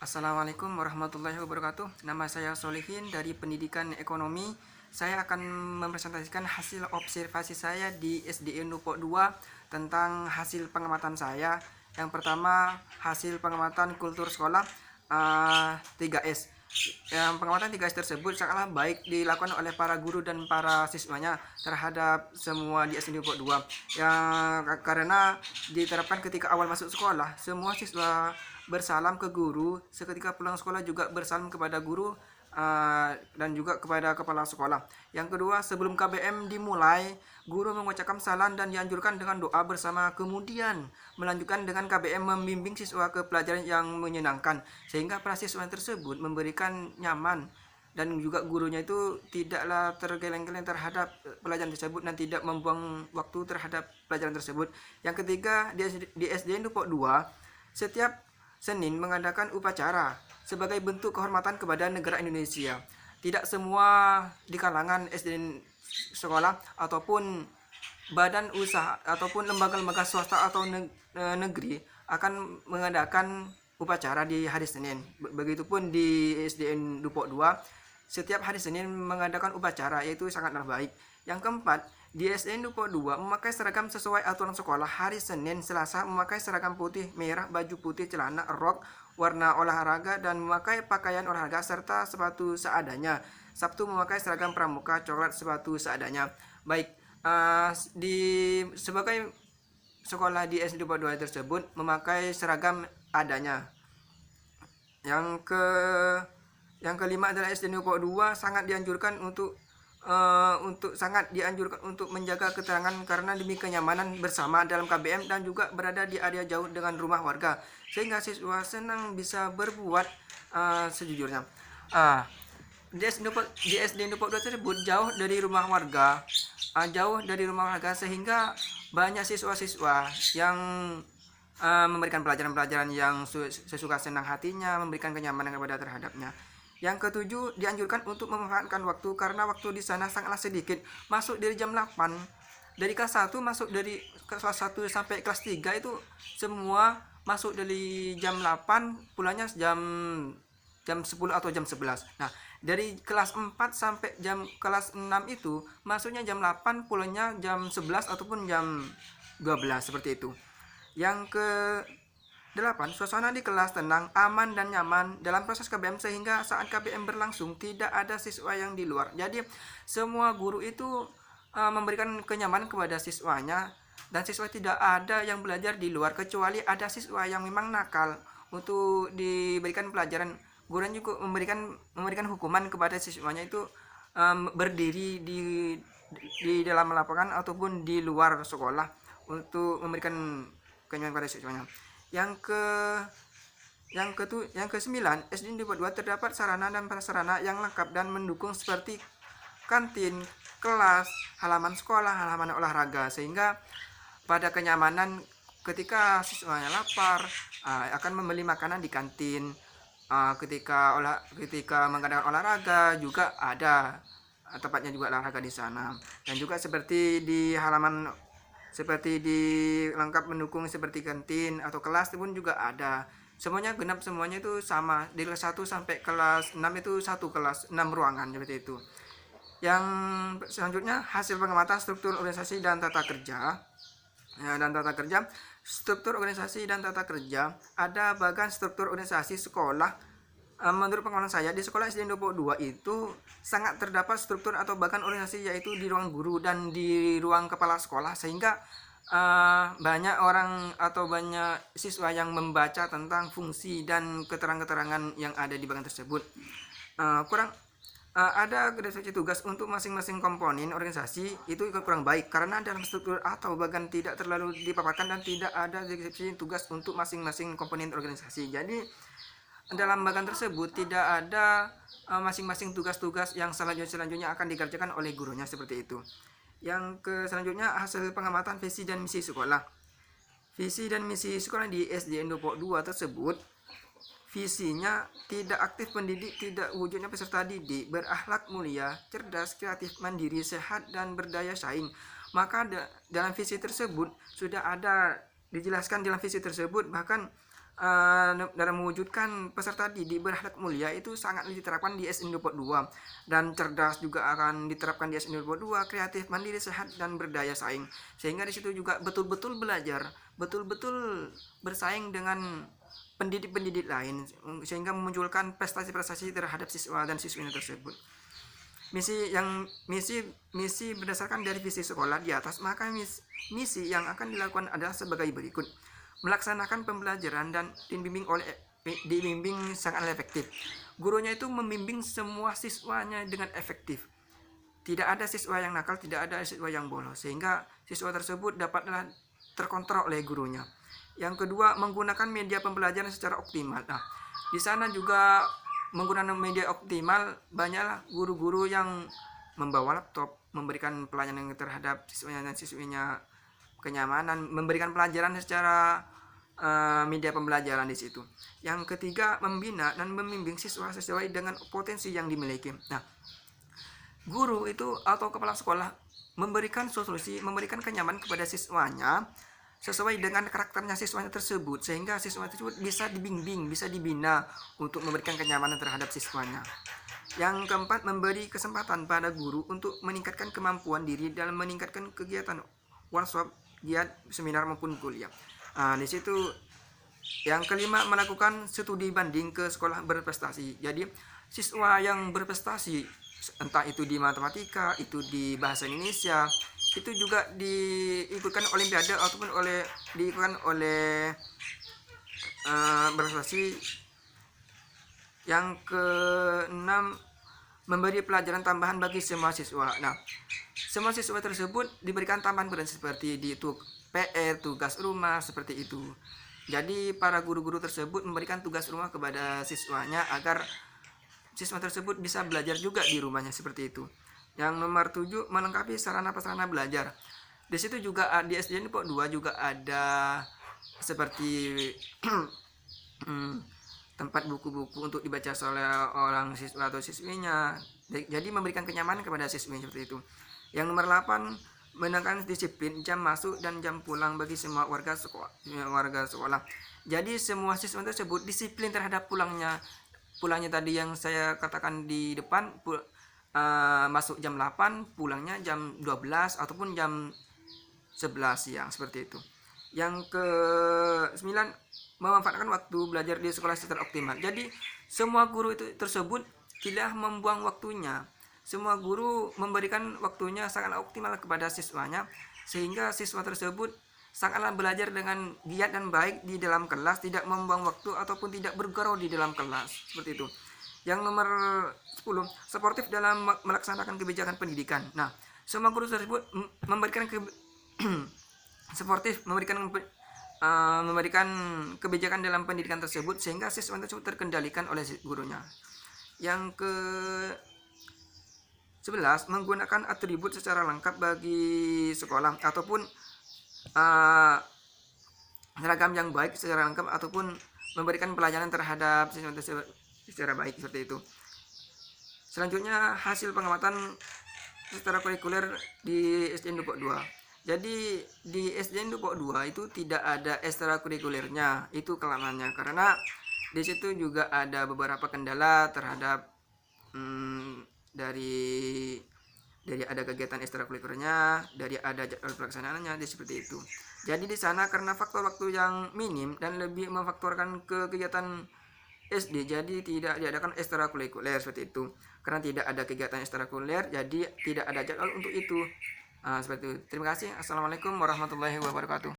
Assalamualaikum warahmatullahi wabarakatuh. Nama saya Solihin dari Pendidikan Ekonomi. Saya akan mempresentasikan hasil observasi saya di SDN Dupok 2 tentang hasil pengamatan saya. Yang pertama, hasil pengamatan kultur sekolah 3S. Yang pengamatan 3S tersebut sangatlah baik dilakukan oleh para guru dan para siswanya terhadap semua di SDN Dupok 2. Karena diterapkan ketika awal masuk sekolah, semua siswa bersalam ke guru, seketika pulang sekolah juga bersalam kepada guru dan juga kepada kepala sekolah. Yang kedua, sebelum KBM dimulai, guru mengucapkan salam dan dianjurkan dengan doa bersama, kemudian melanjutkan dengan KBM membimbing siswa ke pelajaran yang menyenangkan, sehingga para siswa tersebut memberikan nyaman dan juga gurunya itu tidaklah tergeleng-geleng terhadap pelajaran tersebut dan tidak membuang waktu terhadap pelajaran tersebut. Yang ketiga, di SDN Dupok 2 setiap Senin mengadakan upacara sebagai bentuk kehormatan kepada negara Indonesia. Tidak semua di kalangan SDN sekolah ataupun badan usaha ataupun lembaga-lembaga swasta atau negeri akan mengadakan upacara di hari Senin. Begitupun di SDN Dupok 2 setiap hari Senin mengadakan upacara, yaitu sangatlah baik. Yang keempat, di SDN Dupok 2 memakai seragam sesuai aturan sekolah. Hari Senin, Selasa memakai seragam putih merah, baju putih, celana, rok, warna olahraga dan memakai pakaian olahraga serta sepatu seadanya. Sabtu memakai seragam pramuka coklat, sepatu seadanya. Baik, sebagai sekolah di SDN Dupok 2 tersebut memakai seragam adanya. Yang kelima adalah SDN Dupok 2 sangat dianjurkan untuk menjaga keterangan karena demi kenyamanan bersama dalam KBM dan juga berada di area jauh dengan rumah warga, sehingga siswa senang bisa berbuat sejujurnya. Di SDN Dupok 2 tersebut jauh dari rumah warga, sehingga banyak siswa-siswa yang memberikan pelajaran-pelajaran yang sesuka senang hatinya, memberikan kenyamanan kepada terhadapnya. Yang ketujuh, dianjurkan untuk memanfaatkan waktu karena waktu di sana sangatlah sedikit. Masuk dari jam 8, dari kelas 1 masuk dari kelas 1 sampai kelas 3 itu semua masuk dari jam 8, pulangnya jam 10 atau jam 11. Nah, dari kelas 4 sampai kelas 6 itu masuknya jam 8, pulangnya jam 11 ataupun jam 12 seperti itu. Yang ke 8. Suasana di kelas tenang, aman dan nyaman dalam proses KBM sehingga saat KBM berlangsung tidak ada siswa yang di luar. Jadi semua guru itu memberikan kenyamanan kepada siswanya dan siswa tidak ada yang belajar di luar kecuali ada siswa yang memang nakal. Untuk diberikan pelajaran, guru juga memberikan hukuman kepada siswanya itu berdiri di dalam lapangan ataupun di luar sekolah untuk memberikan kenyamanan pada siswanya. Yang ke-9, SDN Dupok 2 terdapat sarana dan prasarana yang lengkap dan mendukung seperti kantin, kelas, halaman sekolah, halaman olahraga, sehingga pada kenyamanan ketika siswanya lapar akan membeli makanan di kantin. Ketika mengadakan olahraga juga ada tempatnya juga olahraga di sana, dan juga seperti di halaman lengkap mendukung seperti kantin atau kelas pun juga ada. Semuanya genap, semuanya itu sama. Dari kelas 1 sampai kelas 6 itu satu kelas, 6 ruangan seperti itu. Yang selanjutnya, hasil pengamatan struktur organisasi dan tata kerja. Struktur organisasi dan tata kerja, ada bagian struktur organisasi sekolah. Menurut pengalaman saya di sekolah SDN Dupok 2 itu sangat terdapat struktur atau bagian organisasi, yaitu di ruang guru dan di ruang kepala sekolah, sehingga banyak orang atau banyak siswa yang membaca tentang fungsi dan keterangan-keterangan yang ada di bagian tersebut. Ada deskripsi tugas untuk masing-masing komponen organisasi itu kurang baik karena dalam struktur atau bagian tidak terlalu dipaparkan dan tidak ada deskripsi tugas untuk masing-masing komponen organisasi. Jadi dalam bagian tersebut tidak ada masing-masing tugas-tugas yang selanjutnya akan dikerjakan oleh gurunya seperti itu. Yang selanjutnya, hasil pengamatan visi dan misi sekolah. Visi dan misi sekolah di SDN Dupok 2 tersebut, visinya tidak aktif pendidik, tidak wujudnya peserta didik, berakhlak mulia, cerdas, kreatif, mandiri, sehat, dan berdaya saing. Maka dalam visi tersebut sudah ada dijelaskan dalam visi tersebut, bahkan dalam mewujudkan peserta didik berakhlak mulia itu sangat diterapkan di SD Nupot 2, dan cerdas juga akan diterapkan di SD Nupot 2, kreatif, mandiri, sehat, dan berdaya saing. Sehingga di situ juga betul-betul belajar, betul-betul bersaing dengan pendidik-pendidik lain, sehingga memunculkan prestasi-prestasi terhadap siswa dan siswinya tersebut. Misi berdasarkan dari visi sekolah di atas, maka misi yang akan dilakukan adalah sebagai berikut: melaksanakan pembelajaran dan dibimbing sangat efektif. Gurunya itu membimbing semua siswanya dengan efektif. Tidak ada siswa yang nakal, tidak ada siswa yang bolos, sehingga siswa tersebut dapatlah terkontrol oleh gurunya. Yang kedua, menggunakan media pembelajaran secara optimal. Nah, di sana juga menggunakan media optimal, banyaklah guru-guru yang membawa laptop, memberikan pelayanan terhadap siswanya dan siswinya kenyamanan, memberikan pelajaran secara media pembelajaran di situ. Yang ketiga, membina dan membimbing siswa sesuai dengan potensi yang dimiliki. Nah, guru itu atau kepala sekolah memberikan solusi, memberikan kenyamanan kepada siswanya sesuai dengan karakternya siswanya tersebut, sehingga siswa tersebut bisa dibimbing, bisa dibina untuk memberikan kenyamanan terhadap siswanya. Yang keempat, memberi kesempatan pada guru untuk meningkatkan kemampuan diri dalam meningkatkan kegiatan workshop, giat, seminar maupun kuliah. Di situ yang kelima, melakukan studi banding ke sekolah berprestasi. Jadi siswa yang berprestasi, entah itu di matematika, itu di bahasa Indonesia, itu juga diikutkan olimpiade ataupun diikutkan oleh berprestasi. Yang keenam, memberi pelajaran tambahan bagi semua siswa. Nah, semua siswa tersebut diberikan tambahan pelajaran seperti di PR, tugas rumah, seperti itu. Jadi para guru-guru tersebut memberikan tugas rumah kepada siswanya agar siswa tersebut bisa belajar juga di rumahnya, seperti itu. Yang nomor 7, melengkapi sarana-prasarana belajar. Di situ juga di SD Nupot 2 juga ada seperti tempat buku-buku untuk dibaca oleh orang siswa atau siswinya. Jadi memberikan kenyamanan kepada siswinya, seperti itu. Yang nomor 8, menekankan disiplin jam masuk dan jam pulang bagi semua warga sekolah. Jadi semua siswa tersebut disiplin terhadap pulangnya tadi yang saya katakan di depan, masuk jam 8, pulangnya jam 12 ataupun jam 11 siang, seperti itu. Yang ke-9, memanfaatkan waktu belajar di sekolah secara optimal. Jadi semua guru tersebut tidak membuang waktunya. Semua guru memberikan waktunya sangat optimal kepada siswanya, sehingga siswa tersebut sangatlah belajar dengan giat dan baik di dalam kelas, tidak membuang waktu ataupun tidak bergurau di dalam kelas, seperti itu. Yang nomor 10, sportif dalam melaksanakan kebijakan pendidikan. Nah, semua guru tersebut memberikan sportif, memberikan kebijakan dalam pendidikan tersebut, sehingga siswa tersebut terkendalikan oleh gurunya. Yang ke-11, menggunakan atribut secara lengkap bagi sekolah ataupun seragam yang baik secara lengkap ataupun memberikan pelajanan terhadap siswa tersebut secara baik, seperti itu. Selanjutnya, hasil pengamatan secara kurikuler di SD Nupot 2. Jadi di SD Nupot 2 itu tidak ada ekstrakurikulernya, itu kelemahannya, karena di situ juga ada beberapa kendala terhadap dari ada kegiatan ekstrakurikulernya, dari ada jadwal pelaksanaannya, seperti itu. Jadi di sana karena faktor waktu yang minim dan lebih memfaktorkan ke kegiatan SD, jadi tidak diadakan ekstrakurikuler, seperti itu. Karena tidak ada kegiatan ekstrakurikuler, jadi tidak ada jadwal untuk itu. Seperti itu. Terima kasih. Assalamualaikum warahmatullahi wabarakatuh.